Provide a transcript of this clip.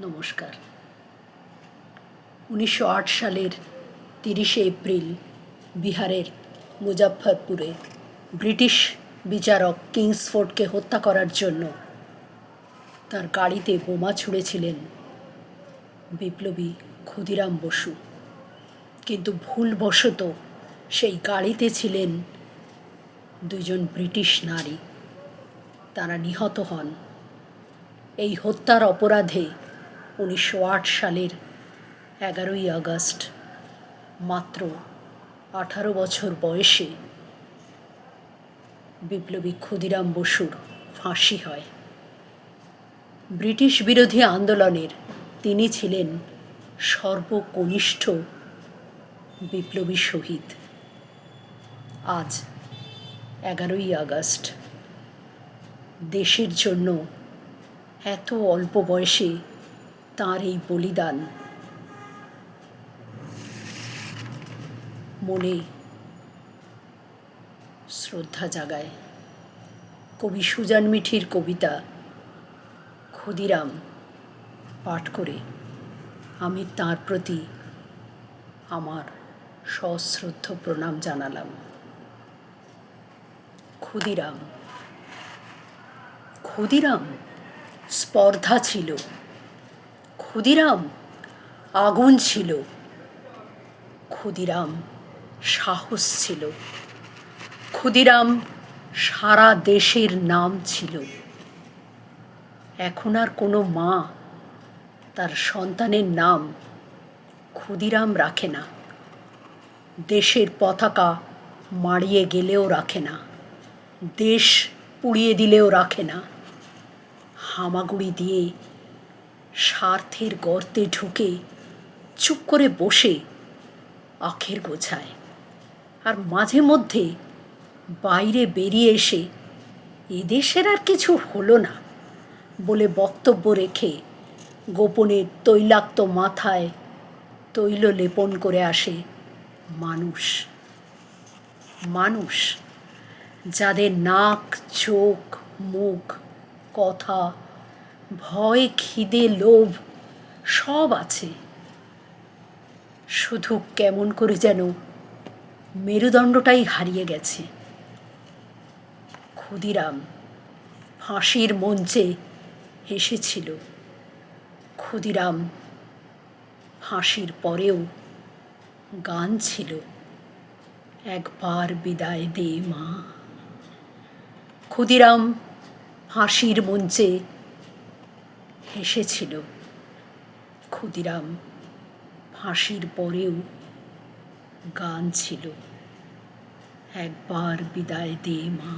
নমস্কার। 1908 সালের 30শে এপ্রিল বিহারের মুজাফফরপুরে ব্রিটিশ বিচারক কিংসফোর্ডকে হত্যা করার জন্য তার গাড়িতে বোমা ছুঁড়েছিলেন বিপ্লবী ক্ষুদিরাম বসু। কিন্তু ভুলবশত সেই গাড়িতে ছিলেন দুজন ব্রিটিশ নারী। তারা নিহত হন। এই হত্যার অপরাধে 1908 সালের 11ই আগস্ট মাত্র 18 বছর বয়সে বিপ্লবী ক্ষুদিরাম বসুর ফাঁসি হয়। ব্রিটিশ বিরোধী আন্দোলনের তিনি ছিলেন সর্বকনিষ্ঠ বিপ্লবী শহীদ। আজ 11ই আগস্ট দেশের জন্য এত অল্প বয়সে তাঁর এই বলিদান মনে শ্রদ্ধা জাগায়। কবি সুজান মিঠির কবিতা ক্ষুদিরাম পাঠ করে আমি তাঁর প্রতি আমার সশ্রদ্ধ প্রণাম জানালাম। ক্ষুদিরাম ক্ষুদিরাম স্পর্ধা ছিল, ক্ষুদিরাম আগুন ছিল, ক্ষুদিরাম সাহস ছিল, ক্ষুদিরাম সারা দেশের নাম ছিল। এখন আর কোনো মা তার সন্তানের নাম ক্ষুদিরাম রাখে না, দেশের পতাকা মাড়িয়ে গেলেও রাখে না, দেশ পুড়িয়ে দিলেও রাখে না। হামাগুড়ি দিয়ে স্বার্থের গর্তে ঢুকে চুপ করে বসে আখের গোছায়, আর মাঝে মধ্যে বাইরে বেরিয়ে এসে এদেশের আর কিছু হলো না বলে বক্তব্য রেখে গোপনে তৈলাক্ত মাথায় তৈল লেপন করে আসে মানুষ। মানুষ যাদের নাক, চোখ, মুখ, কথা, ভয়, খিদে, লোভ সব আছে, শুধু কেমন করে যেন মেরুদণ্ডটাই হারিয়ে গেছে। ক্ষুদিরাম ফাঁসির মঞ্চে হেসেছিল, ক্ষুদিরাম ফাঁসির পরেও গান ছিল, একবার বিদায় দে মা। ক্ষুদিরাম ফাঁসির মঞ্চে হেসেছিল, ক্ষুদিরাম ফাঁসির পরেও গান ছিল, একবার বিদায় দে মা।